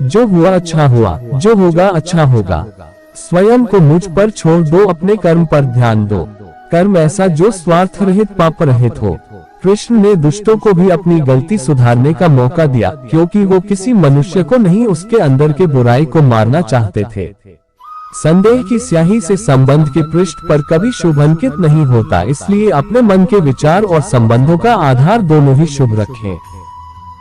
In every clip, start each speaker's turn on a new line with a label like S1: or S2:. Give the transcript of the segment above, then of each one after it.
S1: जो हुआ अच्छा हुआ, जो होगा अच्छा होगा। स्वयं को मुझ पर छोड़ दो, अपने कर्म पर ध्यान दो। कर्म ऐसा जो स्वार्थ रहित पाप रहित हो। कृष्ण ने दुष्टों को भी अपनी गलती सुधारने का मौका दिया, क्योंकि वो किसी मनुष्य को नहीं, उसके अंदर के बुराई को मारना चाहते थे। संदेह की स्याही से संबंध के पृष्ठ पर कभी शुभ अंकित नहीं होता, इसलिए अपने मन के विचार और संबंधों का आधार दोनों ही शुभ रखें।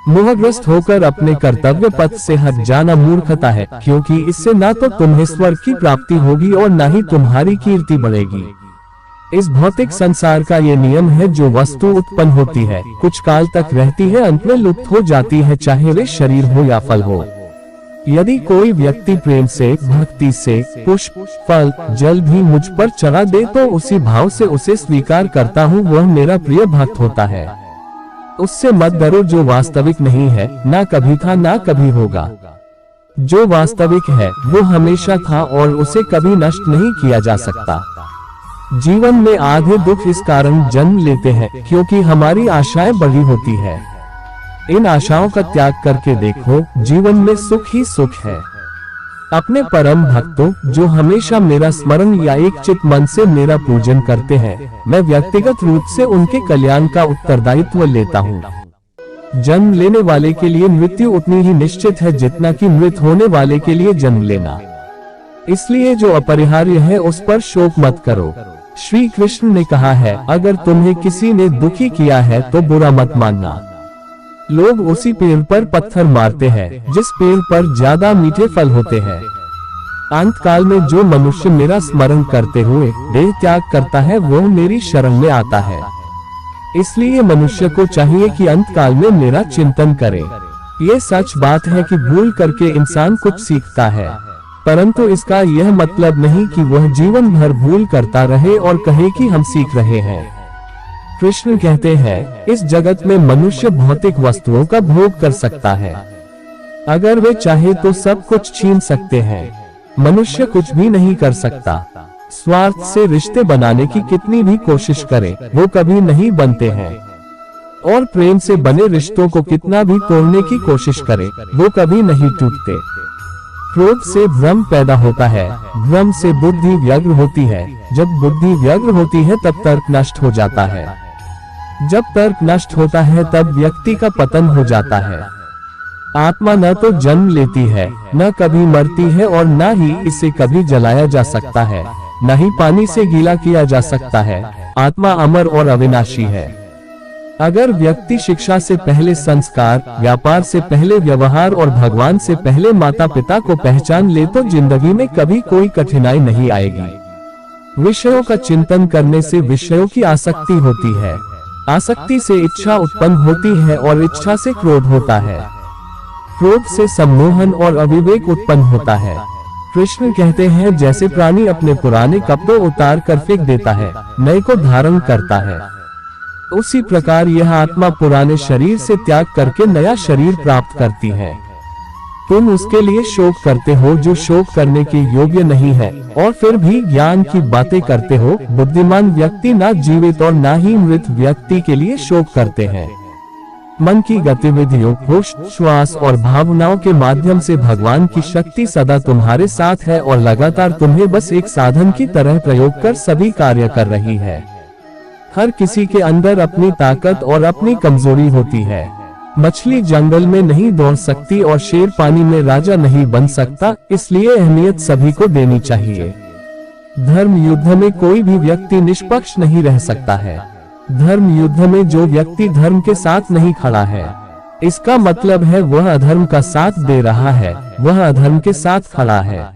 S1: मोहग्रस्त होकर अपने कर्तव्य पथ से हट जाना मूर्खता है, क्योंकि इससे न तो तुम्हें स्वर्ग की प्राप्ति होगी और न ही तुम्हारी कीर्ति बढ़ेगी। इस भौतिक संसार का ये नियम है, जो वस्तु उत्पन्न होती है, कुछ काल तक रहती है, अंत में लुप्त हो जाती है, चाहे वे शरीर हो या फल हो। यदि कोई व्यक्ति प्रेम से, भक्ति से पुष्प, फल, जल भी मुझ पर चढ़ा दे तो उसी भाव से उसे स्वीकार करता हूँ, वह मेरा प्रिय भक्त होता है। उससे मत डरो, जो वास्तविक नहीं है, ना कभी था ना कभी होगा। जो वास्तविक है वो हमेशा था और उसे कभी नष्ट नहीं किया जा सकता। जीवन में आधे दुख इस कारण जन्म लेते हैं क्योंकि हमारी आशाएं बड़ी होती है। इन आशाओं का त्याग करके देखो, जीवन में सुख ही सुख है। अपने परम भक्तों, जो हमेशा मेरा स्मरण या एक चित मन से मेरा पूजन करते हैं, मैं व्यक्तिगत रूप से उनके कल्याण का उत्तरदायित्व लेता हूँ। जन्म लेने वाले के लिए मृत्यु उतनी ही निश्चित है जितना कि मृत होने वाले के लिए जन्म लेना। इसलिए जो अपरिहार्य है उस पर शोक मत करो। श्री कृष्ण ने कहा है, अगर तुम्हें किसी ने दुखी किया है तो बुरा मत मानना। लोग उसी पेड़ पर पत्थर मारते हैं जिस पेड़ पर ज्यादा मीठे फल होते हैं। अंत काल में जो मनुष्य मेरा स्मरण करते हुए देह त्याग करता है, वो मेरी शरण में आता है। इसलिए मनुष्य को चाहिए कि अंत काल में मेरा चिंतन करे। ये सच बात है कि भूल करके इंसान कुछ सीखता है, परंतु इसका यह मतलब नहीं कि वह जीवन भर भूल करता रहे और कहे कि हम सीख रहे हैं। कृष्ण कहते हैं, इस जगत में मनुष्य भौतिक वस्तुओं का भोग कर सकता है। अगर वे चाहे तो सब कुछ छीन सकते हैं। मनुष्य कुछ भी नहीं कर सकता। स्वार्थ से रिश्ते बनाने की कितनी भी कोशिश करे, वो कभी नहीं बनते हैं। और प्रेम से बने रिश्तों को कितना भी तोड़ने की कोशिश करे, वो कभी नहीं टूटते। क्रोध से भ्रम पैदा होता है, भ्रम से बुद्धि व्यग्र होती है, जब बुद्धि व्यग्र होती है तब तर्क नष्ट हो जाता है, जब तर्क नष्ट होता है तब व्यक्ति का पतन हो जाता है। आत्मा न तो जन्म लेती है, न कभी मरती है और न ही इसे कभी जलाया जा सकता है, न ही पानी से गीला किया जा सकता है। आत्मा अमर और अविनाशी है। अगर व्यक्ति शिक्षा से पहले संस्कार, व्यापार से पहले व्यवहार और भगवान से पहले माता पिता को पहचान ले तो जिंदगी में कभी कोई कठिनाई नहीं आएगी। विषयों का चिंतन करने से विषयों की आसक्ति होती है, आसक्ति से इच्छा उत्पन्न होती है और इच्छा से क्रोध होता है, क्रोध से सम्मोहन और अविवेक उत्पन्न होता है। कृष्ण कहते हैं, जैसे प्राणी अपने पुराने कपड़े उतार कर फेंक देता है, नए को धारण करता है, उसी प्रकार यह आत्मा पुराने शरीर से त्याग करके नया शरीर प्राप्त करती है। तुम उसके लिए शोक करते हो जो शोक करने के योग्य नहीं है, और फिर भी ज्ञान की बातें करते हो। बुद्धिमान व्यक्ति ना जीवित और ना ही मृत व्यक्ति के लिए शोक करते हैं। मन की गतिविधियों, होश, श्वास और भावनाओं के माध्यम से भगवान की शक्ति सदा तुम्हारे साथ है और लगातार तुम्हें बस एक साधन की तरह प्रयोग कर सभी कार्य कर रही है। हर किसी के अंदर अपनी ताकत और अपनी कमजोरी होती है। मछली जंगल में नहीं दौड़ सकती और शेर पानी में राजा नहीं बन सकता, इसलिए अहमियत सभी को देनी चाहिए। धर्म युद्ध में कोई भी व्यक्ति निष्पक्ष नहीं रह सकता है। धर्म युद्ध में जो व्यक्ति धर्म के साथ नहीं खड़ा है, इसका मतलब है वह अधर्म का साथ दे रहा है, वह अधर्म के साथ खड़ा है।